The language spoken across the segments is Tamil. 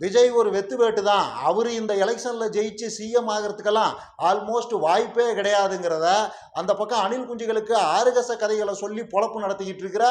விஜய் ஒரு வெத்து வேட்டு தான். அவரு இந்த எலெக்ஷன்ல ஜெயிச்சு சிஎம் ஆகிறதுக்கெல்லாம் ஆல்மோஸ்ட் வாய்ப்பே கிடையாதுங்கிறத அந்த பக்கம் அணில் குஞ்சுகளுக்கு ஆறுகச கதைகளை சொல்லி பொழப்பு நடத்திக்கிட்டு இருக்கிற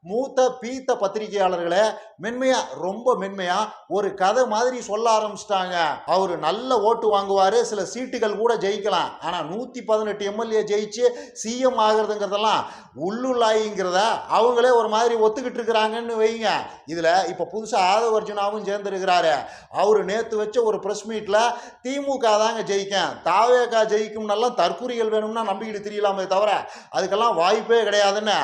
மூத்த பீத்த பத்திரிகையாளர்களே மென்மையா, ரொம்ப மென்மையா ஒரு கதை மாதிரி சொல்ல ஆரம்பிச்சிட்டாங்க. அவரு நல்ல ஓட்டு வாங்குவாரு, சில சீட்டுகள் கூட ஜெயிக்கலாம். ஆனா 118 எம்எல்ஏ ஜெயிச்சு சிஎம் ஆகிறதுங்கிறதெல்லாம் உள்ளுள்ளாயிங்கிறத அவங்களே ஒரு மாதிரி ஒத்துக்கிட்டு இருக்கிறாங்கன்னு வைங்க. இதுல இப்ப புதுசா ஆதவ அர்ஜுனாவும் சேர்ந்து இருக்கிறாரு. அவரு நேத்து வச்ச ஒரு பிரஸ் மீட்ல திமுக தாங்க ஜெயிக்கும், தாவேகா ஜெயிக்கும் நல்லா தற்குறிகள் வேணும்னா நம்பிக்கிட்டு தெரியலாமே தவிர அதுக்கெல்லாம் வாய்ப்பே கிடையாதுன்னு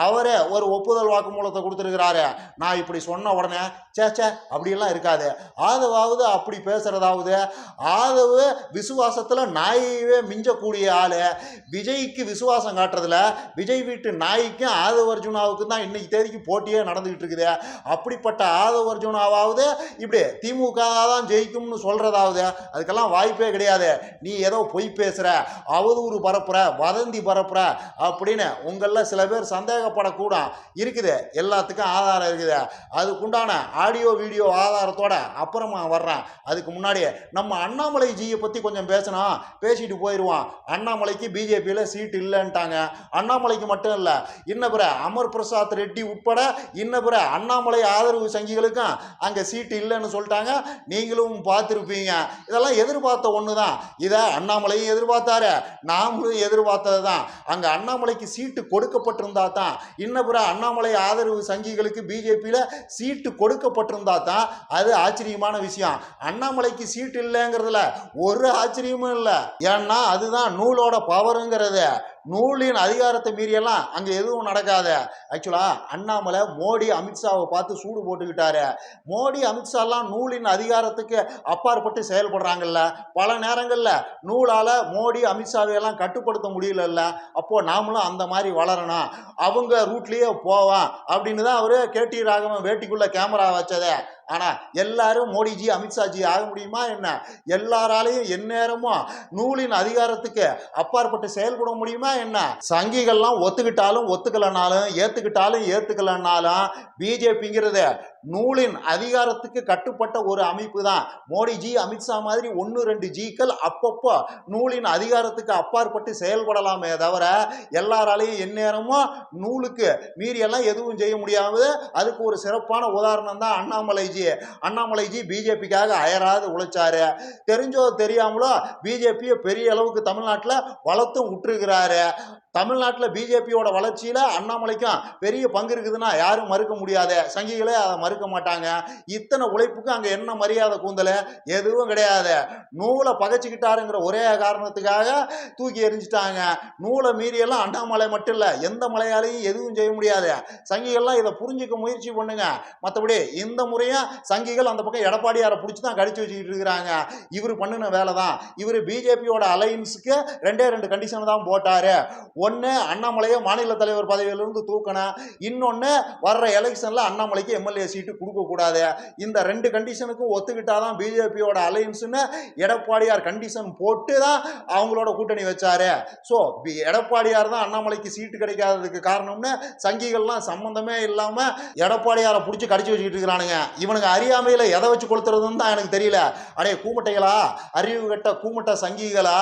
அவரே ஒரு ஒப்புதல் வாக்குமூலத்தை கொடுத்துருக்கிறாரு. நான் இப்படி சொன்ன உடனே சேச்சே அப்படியெல்லாம் இருக்காது, ஆதவாவது அப்படி பேசுறதாவது, ஆதவு விசுவாசத்துல நாயவே மிஞ்சக்கூடிய ஆளு, விஜய்க்கு விசுவாசம் காட்டுறதுல விஜய் வீட்டு நாய்க்கும் ஆதவ அர்ஜுனாவுக்கும் தான் இன்னைக்கு தேதிக்கு போட்டியே நடந்துகிட்டு இருக்குது. அப்படிப்பட்ட ஆதவ அர்ஜுனாவது இப்படி திமுக தான் ஜெயிக்கும்னு சொல்றதாவது அதுக்கெல்லாம் வாய்ப்பே கிடையாது. நீ ஏதோ பொய் பேசுற, அவதூறு பரப்புற, வதந்தி பரப்புற அப்படின்னு உங்கள சில பேர் சந்தேகப்படக்கூடும். இருக்குது, எல்லாத்துக்கும் ஆதாரம் இருக்குது. அதுக்குண்டான ஆடியோ வீடியோ ஆதாரத்தோட அப்புறமா வர்றேன். அதுக்கு முன்னாடி நம்ம அண்ணாமலை ஜியை பத்தி கொஞ்சம் பேசணும், பேசிட்டு போயிடுவான். அண்ணாமலைக்கு பிஜேபியில சீட் இல்லைன்ட்டாங்க. அண்ணாமலைக்கு மட்டும் இல்ல, இன்ன பிற அமர் பிரசாத் ரெட்டி உட்பட இன்ன பிற அண்ணாமலை ஆதரவு சங்கிகளுக்கும் அங்க சீட் இல்லைன்னு சொல்லிட்டாங்க. நீங்களும் பார்த்துருப்பீங்க. இதெல்லாம் எதிர்பார்த்த ஒண்ணுதான். இதை அண்ணாமலையும் எதிர்பார்த்தாரு, நாமளும் எதிர்பார்த்தது தான். அங்க அண்ணாமலைக்கு சீட்டு கொடுக்கப்பட்டிருந்தா தான், இன்னப்புற அண்ணாமலை ஆதரவு சங்கிகளுக்கு பிஜேபியில சீட்டு கொடுக்கப்பட்டிருந்தா தான் அது ஆச்சரியமான விஷயம். அண்ணாமலைக்கு சீட்டு இல்லைங்கிறதுல ஒரு ஆச்சரியமும் இல்லை. ஏன்னா அதுதான் நூலோட பவருங்கிறது. நூலின் அதிகாரத்தை மீறியெல்லாம் அங்க எதுவும் நடக்காது. ஆக்சுவலா அண்ணாமலை மோடி அமித்ஷாவை பார்த்து சூடு போட்டுக்கிட்டாரு. மோடி அமித்ஷாலாம் நூலின் அதிகாரத்துக்கு அப்பாற்பட்டு செயல்படுறாங்கல்ல. பல நேரங்கள்ல நூலால மோடி அமித்ஷாவை எல்லாம் கட்டுப்படுத்த முடியல. அப்போ நாமளும் அந்த மாதிரி வளரணும், அவங்க ரூட்லயே போவான் அப்படின்னு தான் அவரு கேடி ராகவன் வேட்டிக்குள்ள கேமரா வச்சதே. ஆனா எல்லாரும் மோடிஜி அமித்ஷாஜி ஆக முடியுமா என்ன? எல்லாராலையும் எந்நேரமும் நூலின் அதிகாரத்துக்கு அப்பாற்பட்டு செயல்பட முடியுமா என்ன? சங்கிகள்லாம் ஒத்துக்கிட்டாலும் ஒத்துக்கலனாலும் ஏத்துக்கிட்டாலும் ஏத்துக்கலனாலும் பிஜேபிங்கிறது நூலின் அதிகாரத்துக்கு கட்டுப்பட்ட ஒரு அமைப்பு தான். மோடிஜி அமித்ஷா மாதிரி 1-2 ஜிக்கள் அப்பப்போ நூலின் அதிகாரத்துக்கு அப்பாற்பட்டு செயல்படலாமே தவிர எல்லாராலையும் எந்நேரமும் நூலுக்கு மீறியெல்லாம் எதுவும் செய்ய முடியாது. அதுக்கு ஒரு சிறப்பான உதாரணம் தான் அண்ணாமலைஜி. அண்ணாமலைஜி பிஜேபிக்காக அயராது உழைச்சாரு. தெரிஞ்சோ தெரியாமலோ பிஜேபியை பெரிய அளவுக்கு தமிழ்நாட்டில் வளர்த்தும் விட்டுருக்கிறாரு. தமிழ்நாட்டில் பிஜேபியோட வளர்ச்சியில அண்ணாமலைக்கும் பெரிய பங்கு இருக்குதுன்னா யாரும் மறுக்க முடியாது. சங்கிகளே அதை மறுக்க மாட்டாங்க. இத்தனை உழைப்புக்கு அங்க என்ன மரியாதை கூந்தல எதுவும் கிடையாது. நூலை பகைச்சிக்கிட்டாருங்கிற ஒரே காரணத்துக்காக தூக்கி எறிஞ்சிட்டாங்க. நூலை மீறியெல்லாம் அண்ணாமலை மட்டும் இல்ல, எந்த மலையாலையும் எதுவும் செய்ய முடியாது. சங்கிகள்லாம் இதை புரிஞ்சுக்க முயற்சி பண்ணுங்க. மற்றபடி இந்த முறையும் சங்கிகள் அந்த பக்கம் எடப்பாடியாரை பிடிச்சி தான் கடிச்சு வச்சுக்கிட்டு இருக்கிறாங்க. இவர் பண்ணின வேலை தான். இவர் பிஜேபியோட அலையன்ஸுக்கு 2 கண்டிஷன் தான் போட்டாரு. ஒன்று, அண்ணாமலையை மாநில தலைவர் பதவியிலிருந்து தூக்கணும். இன்னொன்று, வர்ற எலெக்ஷனில் அண்ணாமலைக்கு எம்எல்ஏ சீட்டு கொடுக்கக்கூடாது. இந்த 2 கண்டிஷனுக்கும் ஒத்துக்கிட்டாதான் பிஜேபியோட அலையன்ஸ்னு எடப்பாடியார் கண்டிஷன் போட்டு தான் அவங்களோட கூட்டணி வச்சாரு. ஸோ எடப்பாடியார் தான் அண்ணாமலைக்கு சீட்டு கிடைக்காததுக்கு காரணம்னு சங்கிகள்லாம் சம்பந்தமே இல்லாமல் எடப்பாடியாரை பிடிச்சி கடிச்சு வச்சுக்கிட்டு இருக்கிறானுங்க. இவனுக்கு அறியாமையில் எதை வச்சு கொளுத்துறதுன்னு தான் எனக்கு தெரியல. அடே கூமட்டைகளா, அறிவு கட்ட கூமட்ட சங்கிகளா,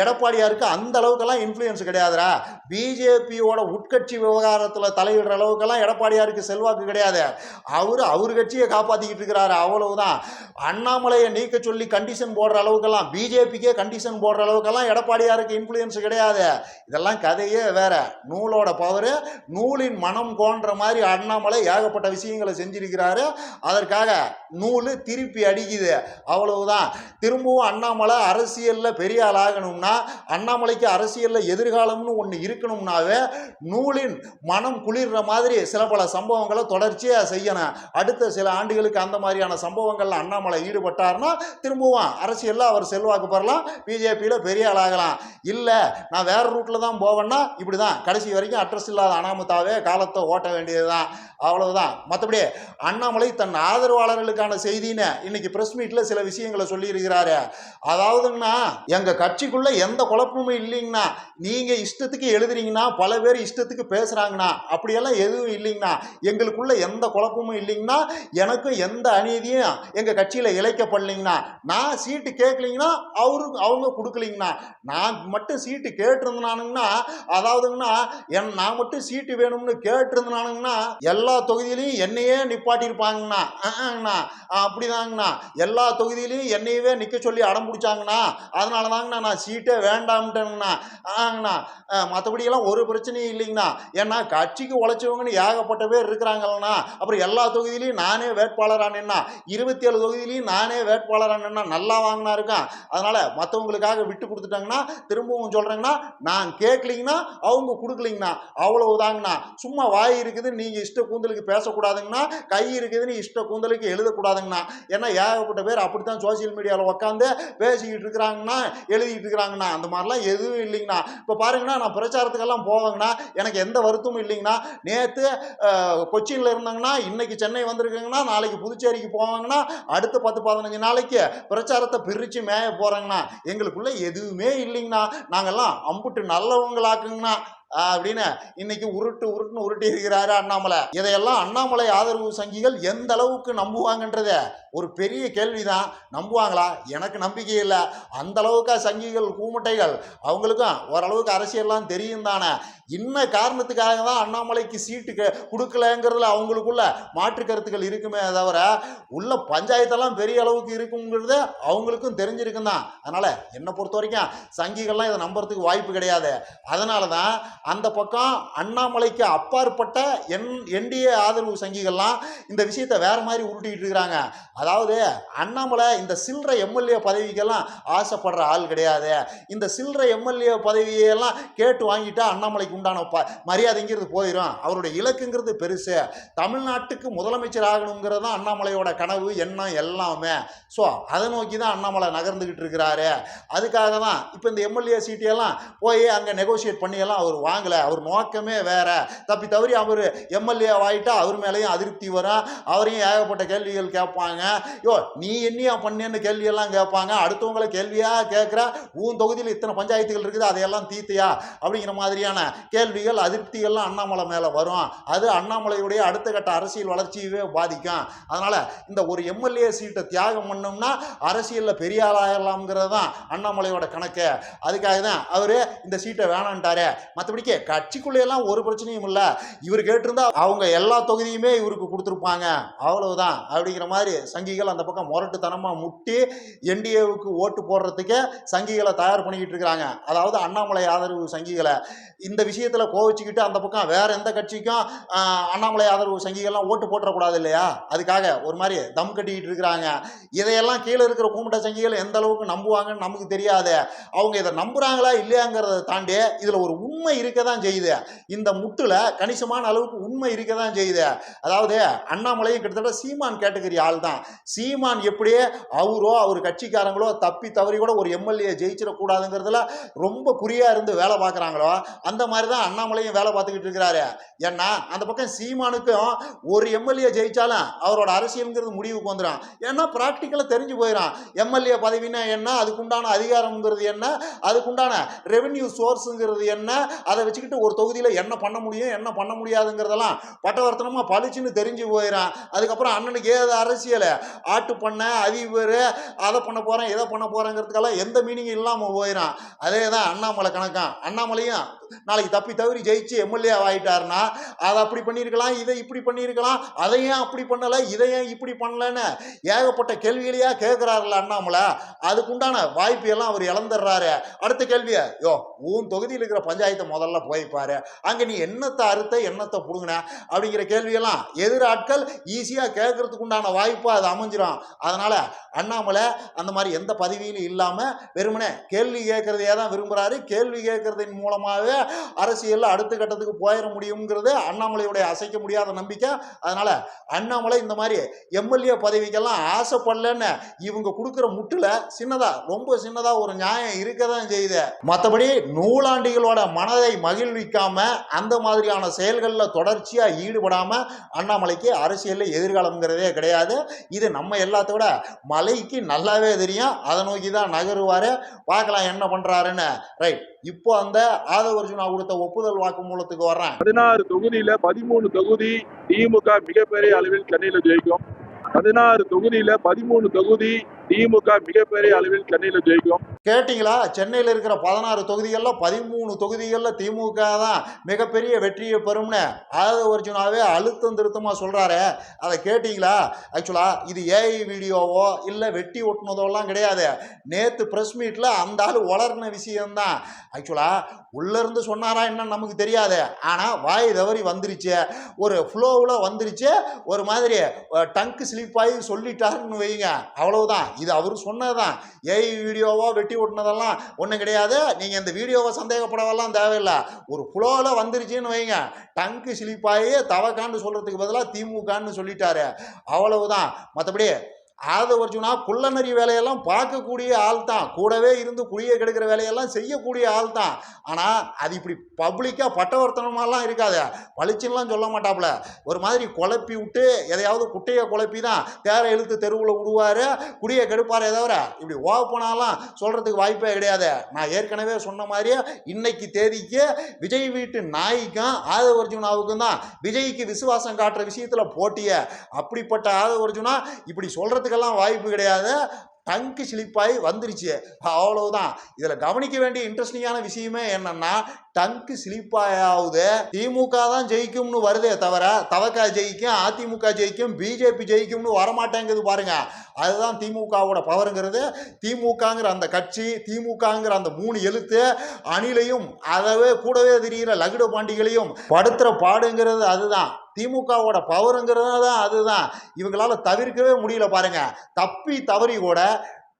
எடப்பாடியாருக்கு அந்த அளவுக்கெல்லாம் இன்ஃப்ளூயன்ஸ் கிடையாதுரா. பிஜேபியோட உட்கட்சி விவகாரத்தில் தலையிடுற அளவுக்கெல்லாம் எடப்பாடியாருக்கு செல்வாக்கு கிடையாது. அவர் கட்சியை காப்பாற்றிக்கிட்டு இருக்கிறாரு, அவ்வளவுதான். அண்ணாமலையை நீக்க சொல்லி கண்டிஷன் போடுற அளவுக்கெல்லாம், பிஜேபிக்கே கண்டிஷன் போடுற அளவுக்கெல்லாம் எடப்பாடியாருக்கு இன்ஃப்ளூயன்ஸ் கிடையாது. இதெல்லாம் கதையே வேற. நூலோட பவர், நூலின் மனம் போன்ற மாதிரி அண்ணாமலை ஏகப்பட்ட விஷயங்களை செஞ்சிருக்கிறாரு. அதற்காக நூல் திருப்பி அடிக்குது, அவ்வளவுதான். திரும்பவும் அண்ணாமலை அரசியல்ல பெரிய ஆள் ஆகணும்னா, அண்ணாமலைக்கு அரசியல்ல எதிர்காலம்னு ஒன்று இருக்கணும்னாவே நூலின் மனம் குளிர்ற மாதிரி சில பல சம்பவங்களை தொடர்ச்சியாக செய்யணும். அடுத்த சில ஆண்டுகளுக்கு அந்த மாதிரியான சம்பவங்கள்ல அண்ணாமலை ஈடுபட்டார்னா திரும்பவும் அரசியல்ல அவர் செல்வாக்கு பெறலாம், பிஜேபியில் பெரிய ஆளாகலாம். இல்லை நான் வேற ரூட்ல தான் போவேன்னா இப்படிதான் கடைசி வரைக்கும் அட்ரஸ் இல்லாத அனாமத்தாவே காலத்தை ஓட்ட வேண்டியதுதான், அவ்வளவுதான். மற்றபடி அண்ணாமலை தன் ஆதரவாளர்களுக்கான செய்தின்னு இன்னைக்கு பிரஸ் மீட்ல சில விஷயங்களை சொல்லி இருக்கிறாரு. அதாவதுன்னா எங்க கட்சிக்குள்ள எந்த குழப்பமும் இல்லைங்கன்னா, நீங்க இஷ்டத்துக்கு இஷ்டத்துக்கு எழுதுறீங்கன்னா, பல பேர் இஷ்டத்துக்கு பேசுறாங்கண்ணா. அப்படியெல்லாம் எதுவும் இல்லைங்கண்ணா. எங்களுக்குள்ள எந்த குழப்பமும் இல்லைங்கண்ணா. எனக்கும் எந்த அநீதியும் எங்க கட்சியில இழைக்கப்படலைங்கண்ணா. நான் சீட்டு கேட்கலீங்கன்னா அவங்க கொடுக்கலீங்கண்ணா. நான் மட்டும் சீட்டு கேட்டிருந்தானுங்கன்னா, அதாவதுங்கண்ணா நான் மட்டும் சீட்டு வேணும்னு கேட்டிருந்தானுங்கன்னா எல்லா தொகுதியிலையும் என்னையே நிப்பாட்டியிருப்பாங்கண்ணா. அப்படிதாங்கண்ணா. எல்லா தொகுதியிலையும் என்னையவே நிக்க சொல்லி அடம் பிடிச்சாங்கண்ணா. அதனால தாங்கண்ணா நான் சீட்டே வேண்டாம்ட்டேங்கண்ணா. மற்றபடியெல்லாம் ஒரு பிரச்சனையும் இல்லைங்கண்ணா. ஏன்னா கட்சிக்கு உழைச்சவங்கன்னு ஏகப்பட்ட பேர் இருக்கிறாங்கல்லண்ணா. அப்புறம் எல்லா தொகுதியிலையும் நானே வேட்பாளரானேன்னா, 27 தொகுதியிலையும் நானே வேட்பாளரானேன்னா நல்லா வாங்கினா இருக்கேன். அதனால மற்றவங்களுக்காக விட்டு கொடுத்துட்டாங்கன்னா, திரும்பவும் சொல்றேங்கண்ணா, நான் கேட்கலீங்கன்னா அவங்க கொடுக்கலீங்கண்ணா. அவ்வளவுதாங்கண்ணா. சும்மா வாய் இருக்குது நீங்க இஷ்ட கூந்தலுக்கு பேசக்கூடாதுங்கண்ணா, கை இருக்குதுன்னு இஷ்ட கூந்தலுக்கு எழுதக்கூடாதுங்கண்ணா. ஏன்னா ஏகப்பட்ட பேர் அப்படித்தான் சோசியல் மீடியாவில் உட்காந்து பேசிக்கிட்டு இருக்கிறாங்கண்ணா, எழுதிக்கிட்டு இருக்கிறாங்கண்ணா. அந்த மாதிரிலாம் எதுவும் இல்லைங்கண்ணா. இப்போ பாருங்கண்ணா, நான் பிரச்சாரத்துக்கெல்லாம் போவேங்கண்ணா, எனக்கு எந்த வருத்தமும் இல்லைங்கண்ணா. நேற்று கொச்சின்ல இருந்தாங்கன்னா, இன்னைக்கு சென்னை வந்திருக்குங்கண்ணா, நாளைக்கு புதுச்சேரிக்கு போவாங்கண்ணா, அடுத்த 10-15 நாளைக்கு பிரச்சாரத்தை பிரித்து மேய போகிறேங்கண்ணா. எங்களுக்குள்ள எதுவுமே இல்லைங்கண்ணா. நாங்கள்லாம் அம்புட்டு நல்லவங்களாக்குங்கண்ணா அப்படின்னு இன்னைக்கு உருட்டுன்னு உருட்டி இருக்கிறாரு அண்ணாமலை. இதையெல்லாம் அண்ணாமலை ஆதரவு சங்கிகள் எந்த அளவுக்கு நம்புவாங்கன்றத ஒரு பெரிய கேள்விதான். நம்புவாங்களா? எனக்கு நம்பிக்கை இல்லை. அந்த அளவுக்கு சங்கிகள் கூமுட்டைகள் அவங்களுக்கும் ஓரளவுக்கு அரசியல்லாம் தெரியும் தானே. இன்ன காரணத்துக்காக தான் அண்ணாமலைக்கு சீட்டு கொடுக்கலங்கிறதுல அவங்களுக்குள்ள மாற்று கருத்துக்கள் இருக்குமே தவிர உள்ள பஞ்சாயத்தெல்லாம் பெரிய அளவுக்கு இருக்குங்கிறது அவங்களுக்கும் தெரிஞ்சிருக்கும் தான். அதனால என்னை பொறுத்த வரைக்கும் சங்கிகள்லாம் இதை நம்புறதுக்கு வாய்ப்பு கிடையாது. அதனால தான் அந்த பக்கம் அண்ணாமலைக்கு அப்பாற்பட்ட என்டிஏ ஆதரவு சங்கிகள்லாம் இந்த விஷயத்தை வேற மாதிரி உருட்டிக்கிட்டு இருக்கிறாங்க. அதாவது அண்ணாமலை இந்த சில்லறை எம்எல்ஏ பதவிக்கெல்லாம் ஆசைப்படுற ஆள் கிடையாது. இந்த சில்லறை எம்எல்ஏ பதவியெல்லாம் கேட்டு வாங்கிட்டா அண்ணாமலைக்கு உண்டான மரியாதைங்கிறது போயிடும். அவருடைய இலக்குங்கிறது பெருசு. தமிழ்நாட்டுக்கு முதலமைச்சர் ஆகணுங்கிறது தான் அண்ணாமலையோட கனவு, எண்ணம் எல்லாமே. ஸோ அதை நோக்கி தான் அண்ணாமலை நகர்ந்துக்கிட்டு இருக்கிறாரு. அதுக்காக தான் இப்போ இந்த எம்எல்ஏ சீட்டையெல்லாம் போய் அங்கே நெகோசியேட் பண்ணியெல்லாம் அவர் வாங்கலை. அவர் நோக்கமே வேற. தப்பி தவறி அவர் எம்எல்ஏ ஆகிட்டா அவர் மேலேயும் அதிருப்தி வரும். அவரையும் ஏகப்பட்ட கேள்விகள் கேட்பாங்க. நீ என்னையா பண்ணேன்னு கேள்வியெல்லாம் கேட்பாங்க. அடுத்தவங்களை கேள்வியாக கேட்குற, உன் தொகுதியில் இத்தனை பஞ்சாயத்துகள் இருக்குது, அதையெல்லாம் தீர்த்தியா அப்படிங்கிற மாதிரியான கேள்விகள் அதிருப்திகள்லாம் அண்ணாமலை மேலே வரும். அது அண்ணாமலையுடைய அடுத்த கட்ட அரசியல் வளர்ச்சியவே பாதிக்கும். அதனால் இந்த ஒரு எம்எல்ஏ சீட்டை தியாகம் பண்ணோம்னா அரசியலில் பெரிய ஆளாயிரலாம்ங்கிறது தான் அண்ணாமலையோட கணக்கு. அதுக்காக தான் அவர் இந்த சீட்டை வேணான்ட்டாரு. மற்றபடிக்கு கட்சிக்குள்ளேயெல்லாம் ஒரு பிரச்சனையும் இல்லை. இவர் கேட்டிருந்தா அவங்க எல்லா தொகுதியுமே இவருக்கு கொடுத்துருப்பாங்க, அவ்வளவுதான் அப்படிங்கிற மாதிரி சங்கிகள் அந்த பக்கம் முரட்டுத்தனமாக முட்டி என்டிஏவுக்கு ஓட்டு போடுறதுக்கு சங்கிகளை தயார் பண்ணிக்கிட்டு இருக்கிறாங்க. அதாவது அண்ணாமலை ஆதரவு சங்கிகளை இந்த விஷயத்தில் கோவிச்சுக்கிட்டு அந்த பக்கம் வேற எந்த கட்சிக்கும் அண்ணாமலை ஆதரவு சங்கிகள்லாம் ஓட்டு போட்டுறக்கூடாது இல்லையா, அதுக்காக ஒரு மாதிரி தம் கட்டிக்கிட்டு இருக்கிறாங்க. இதையெல்லாம் கீழே இருக்கிற கூமுட்ட சங்கிகள் எந்த அளவுக்கு நம்புவாங்கன்னு நமக்கு தெரியாது. அவங்க இதை நம்புறாங்களா இல்லையாங்கிறத தாண்டி இதில் ஒரு உண்மை இருக்க தான் செய்யுது. இந்த முட்டுல கணிசமான அளவுக்கு உண்மை இருக்க தான் செய்யுது. அதாவது அண்ணாமலையும் கிட்டத்தட்ட சீமான் கேட்டகரி ஆள் தான். சீமான் எப்படியே அவரோ அவர் கட்சிக்காரங்களோ தப்பி தவறி கூட ஒரு எம்எல்ஏ ஜெயிச்சிடக்கூடாதுங்கிறதுல ரொம்ப குறியா இருந்து வேலை பார்க்குறாங்களோ அந்த மாதிரி தான் அண்ணாமலையும் வேலை பார்த்துக்கிட்டு இருக்கிறாரு. ஏன்னா அந்த பக்கம் சீமானுக்கும் ஒரு எம்எல்ஏ ஜெயிச்சாலும் அவரோட அரசியல்ங்கிறது முடிவுக்கு வந்துடும். ஏன்னா ப்ராக்டிக்கலாக தெரிஞ்சு போயிடும். எம்எல்ஏ பதவினா என்ன, அதுக்குண்டான அதிகாரம்ங்கிறது என்ன, அதுக்குண்டான ரெவென்யூ சோர்ஸுங்கிறது என்ன, அதை வச்சுக்கிட்டு ஒரு தொகுதியில் என்ன பண்ண முடியும் என்ன பண்ண முடியாதுங்கிறதெல்லாம் பட்டவர்த்தனமாக பளிச்சுன்னு தெரிஞ்சு போயிடும். அதுக்கப்புறம் அண்ணனுக்கு ஏது அரசியல் ஆட்டு பண்ண அதிபர் அதை பண்ண போகிறேன் இதை பண்ண போகிறேங்கிறதுக்கெல்லாம் எந்த மீனிங்கும் இல்லாமல் போயிடும். அதே தான் அண்ணாமலை கணக்கம். அண்ணாமலையும் நாளைக்கு தப்பி தவறி ஜெயிச்சு எம்எல்ஏ ஆகிட்டாருன்னா அதை அப்படி பண்ணியிருக்கலாம், இதை இப்படி பண்ணியிருக்கலாம், அதையும் அப்படி பண்ணலை இதையும் இப்படி பண்ணலன்னு ஏகப்பட்ட கேள்விகளையா கேட்குறாருல அண்ணாமலை. அதுக்குண்டான வாய்ப்பு எல்லாம் அவர் இழந்துடுறாரு. அடுத்த கேள்வியை உன் தொகுதியில் இருக்கிற பஞ்சாயத்தை முதல்ல போய்ப்பாரு, அங்கே நீ என்னத்தை அறுத்த என்னத்தை புடுங்கின அப்படிங்கிற கேள்வியெல்லாம் எதிராட்கள் ஈஸியாக கேட்கறதுக்கு உண்டான வாய்ப்பாக அது அமைஞ்சிடும். அதனால் அண்ணாமலை அந்த மாதிரி எந்த பதவியிலும் இல்லாமல் வெறுமனே கேள்வி கேட்கறதையே தான் விரும்புகிறாரு. கேள்வி கேட்கறதின் மூலமாகவே அரசியலில் அடுத்த கட்டத்துக்கு போயிட முடியுங்கிறது அண்ணாமலையுடைய அசைக்க முடியாத நம்பிக்கை. அதனால் அண்ணாமலை இந்த மாதிரி எம்எல்ஏ பதவிக்கெல்லாம் ஆசைப்படலன்னு இவங்க கொடுக்குற முட்டில் ரொம்ப சின்னதாக ஒரு நியாயம் இருக்க தான் செய்யுது. மற்றபடி நூலாண்டிகளோட மனதை மகிழ்விக்காம அந்த மாதிரியான செயல்களில் தொடர்ச்சியாக ஈடுபடாமல் அண்ணாமலைக்கு அரசியலில் எதிர்காலம்ங்கிறதே கிடையாது. இது நம்ம எல்லாத்தோட மலைக்கு நல்லாவே தெரியும். அதை நோக்கி தான் நகருவார். பார்க்கலாம் என்ன பண்ணுறாருன்னு. ரைட். இப்போ அந்த ஆதரவு அர்ஜுனா கொடுத்த ஒப்புதல் வாக்குமூலத்துக்கு வர்றேன். 16 தொகுதியில 13 தொகுதி திமுக மிகப்பெரிய அளவில் சென்னையில ஜெயிக்கும். 16 தொகுதியில 13 தொகுதி திமுக மிகப்பெரிய அளவில் சென்னையில ஜெயிக்கும். கேட்டீங்களா? சென்னையில் இருக்கிற 16 தொகுதிகள்ல 13 தொகுதிகள்ல திமுக தான் மிகப்பெரிய வெற்றியை பெறும்னு ஆதவ அர்ஜுனாவே அழுத்தம் திருத்தமா சொல்றாரு. அதை கேட்டீங்களா? ஆக்சுவலா இது ஏஐ வீடியோவோ இல்ல வெட்டி ஒட்டுனதோலாம் கிடையாது. நேத்து பிரஸ் மீட்ல அந்த ஆள் வளர்ன விஷயம்தான். ஆக்சுவலா உள்ள இருந்து சொன்னாரா என்னன்னு நமக்கு தெரியாது. ஆனா வாய் தவறி வந்துருச்சு, ஒரு ஃப்ளோவில் வந்துருச்சு, ஒரு மாதிரி டங்கு ஸ்லிப் ஆகி சொல்லிட்டாருன்னு வைங்க, அவ்வளவுதான். இது அவர் சொன்னதுதான். ஏஐ வீடியோவோ வெட்டி ஓட்டுனதெல்லாம் ஒன்றும் கிடையாது. நீங்கள் இந்த வீடியோவை சந்தேகப்படவெல்லாம் தேவையில்லை. ஒரு ஃப்ளோவில் வந்துருச்சுன்னு வைங்க, டங்கு ஸ்லிப்பாகி தவக்கான்னு சொல்கிறதுக்கு பதிலாக திமுகன்னு சொல்லிட்டாரு, அவ்வளவுதான். மற்றபடி ஆதவ அர்ஜுனா குள்ளநரி வேலையெல்லாம் பார்க்கக்கூடிய ஆள் தான், கூடவே இருந்து குழியை கெடுக்கிற வேலையெல்லாம் செய்யக்கூடிய ஆள் தான். ஆனால் அது இப்படி பப்ளிக்காக பட்டவர்த்தனமாலாம் இருக்காது, பளிச்சுன்னெலாம் சொல்ல மாட்டாப்புல. ஒரு மாதிரி குழப்பி விட்டு எதையாவது குட்டையை குழப்பி தான் தேரை இழுத்து தெருவில் விடுவார், குடியை கெடுப்பாரே தவிர இப்படி ஓப்பனாலாம் சொல்கிறதுக்கு வாய்ப்பே கிடையாது. நான் ஏற்கனவே சொன்ன மாதிரியே இன்னைக்கு தேதிக்கு விஜய் வீட்டு நாய்க்கும் ஆதவ அர்ஜுனாவுக்கும் தான் விஜய்க்கு விசுவாசம் காட்டுற விஷயத்தில் போட்டிய. அப்படிப்பட்ட ஆதவ அர்ஜுனா இப்படி சொல்கிறது வாய்ப்பு கிடையாது. டங்கு ஸ்லிப்பாகி வந்துருச்சு, அவ்வளவுதான். இதுல கவனிக்க வேண்டிய இன்ட்ரெஸ்டிங்கான விஷயமே என்னன்னா, டங்கு ஸ்லிப்பாயாவது திமுக தான் ஜெயிக்கும்னு வருதே தவிர தவக ஜெயிக்கும், அதிமுக ஜெயிக்கும், பிஜேபி ஜெயிக்கும்னு வரமாட்டேங்குது பாருங்க. அதுதான் திமுகவோட பவருங்கிறது. திமுகங்கிற அந்த கட்சி, திமுகங்கிற அந்த 3 எழுத்து அணிலையும் அதவே கூடவே தெரிகிற லகுடு பாண்டிகளையும் படுத்துற பாடுங்கிறது அதுதான். திமுகவோட பவருங்கிறது தான் அதுதான். இவங்களால தவிர்க்கவே முடியல பாருங்க. தப்பி தவறி கூட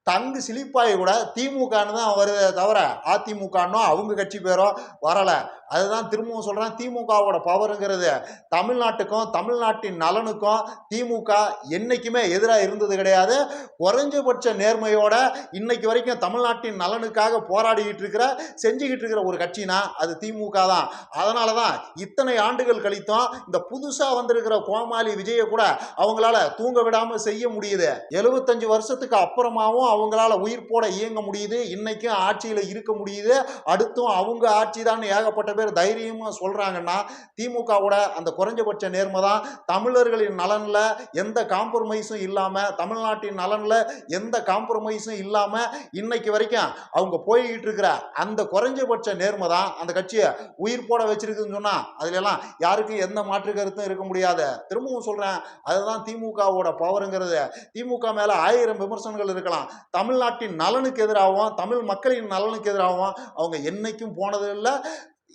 டங்கு சிலிப்பாய் கூட திமுகன்னு தான் வருதே தவிர அதிமுகன்னோ அவங்க கட்சி பேரோ வரலை. அதுதான் திரும்பவும் சொல்கிறேன், திமுகவோட பவருங்கிறது தமிழ்நாட்டுக்கும் தமிழ்நாட்டின் நலனுக்கும் திமுக என்றைக்குமே எதிராக இருந்தது கிடையாது. குறைஞ்சபட்ச நேர்மையோட இன்னைக்கு வரைக்கும் தமிழ்நாட்டின் நலனுக்காக போராடிக்கிட்டு இருக்கிற செஞ்சுக்கிட்டு இருக்கிற ஒரு கட்சினா அது திமுக தான். அதனால தான் இத்தனை ஆண்டுகள் கழித்தும் இந்த புதுசாக வந்திருக்கிற கோமாளி விஜயை கூட அவங்களால தூங்க விடாமல் செய்ய முடியுது. 75 வருஷத்துக்கு அப்புறமாவும் அவங்களால உயிர் போட இயங்க முடியுது, இன்னைக்கும் ஆட்சியில் இருக்க முடியுது. அடுத்தும் அவங்க ஆட்சி தான் ஏகப்பட்ட பேர் தைரியமா சொல்றாங்கன்னா திமுகவோட அந்த குறைஞ்சபட்ச நேர்மை தான். தமிழர்களின் நலன்ல எந்த காம்ப்ரமைஸும் இல்லாம, தமிழ்நாட்டின் நலன்ல எந்த காம்ப்ரமைஸும் இல்லாம இன்னைக்கு வரைக்கும் அவங்க போய்கிட்டு இருக்கிற அந்த குறைஞ்சபட்ச நேர்மை தான் அந்த கட்சியை உயிர் போட வச்சிருக்குன்னு சொன்னா அதுல எல்லாம் யாருக்கும் எந்த மாற்று கருத்தும் இருக்க முடியாது. திரும்பவும் சொல்றேன், அதுதான் திமுகவோட பவருங்கிறது. திமுக மேல 1000 விமர்சனங்கள் இருக்கலாம், தமிழ்நாட்டின் நலனுக்கு எதிராகவும் தமிழ் மக்களின் நலனுக்கு எதிராகவும் அவங்க என்னைக்கும் போனது இல்லை,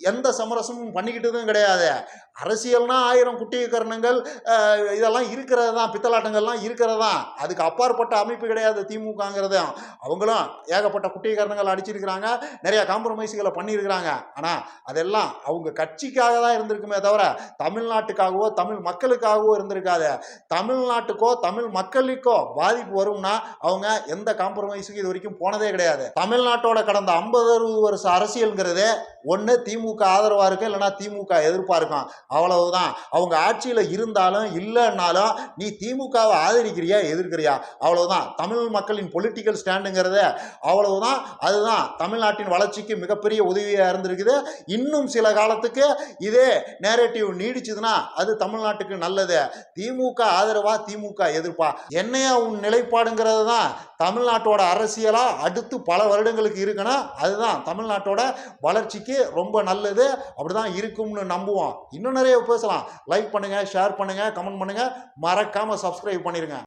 எந்த சமரசமும் பண்ணிக்கிட்டதும் கிடையாது. அரசியல்னா 1000 குட்டிய கரணங்கள் இதெல்லாம் இருக்கிறது தான், பித்தலாட்டங்கள்லாம் இருக்கிறது தான். அதுக்கு அப்பாற்பட்ட அமைப்பு கிடையாது திமுகங்கிறது. அவங்களும் ஏகப்பட்ட குட்டிய கரணங்கள் அடிச்சிருக்கிறாங்க, நிறைய காம்ப்ரமைஸுகளை பண்ணியிருக்கிறாங்க. ஆனால் அதெல்லாம் அவங்க கட்சிக்காக தான் இருந்திருக்குமே தவிர தமிழ்நாட்டுக்காகவோ தமிழ் மக்களுக்காகவோ இருந்திருக்காது. தமிழ்நாட்டுக்கோ தமிழ் மக்களுக்கோ பாதிப்பு வரும்னா அவங்க எந்த காம்ப்ரமைஸுக்கும் இது வரைக்கும் போனதே கிடையாது. தமிழ்நாட்டோட கடந்த 50-60 வருஷ அரசியல்ங்கிறது ஒன்று திமுக ஆதரவாக இருக்கும், இல்லைனா திமுக எதிர்ப்பாக இருக்கும், அவ்வளவுதான். அவங்க ஆட்சியில் இருந்தாலும் இல்லைன்னாலும் நீ திமுகவை ஆதரிக்கிறியா எதிர்க்கிறியா, அவ்வளவுதான். தமிழ் மக்களின் பொலிட்டிக்கல் ஸ்டாண்டுங்கிறது அவ்வளவுதான். அதுதான் தமிழ்நாட்டின் வளர்ச்சிக்கு மிகப்பெரிய உதவியாக இருந்திருக்குது. இன்னும் சில காலத்துக்கு இதே நேரேட்டிவ் நீடிச்சதுன்னா அது தமிழ்நாட்டுக்கு நல்லது. திமுக ஆதரவா திமுக எதிர்ப்பா, என்னையா உன் நிலைப்பாடுங்கிறது தான் தமிழ்நாட்டோட அரசியலா அடுத்து பல வருடங்களுக்கு இருக்கணும். அதுதான் தமிழ்நாட்டோட வளர்ச்சிக்கு ரொம்ப நல்லது. அப்படிதான் இருக்கும்னு நம்புவோம். இன்னும் நிறைய பேசலாம். லைக் பண்ணுங்க, ஷேர் பண்ணுங்க, கமெண்ட் பண்ணுங்க, மறக்காம சப்ஸ்கிரைப் பண்ணிருங்க.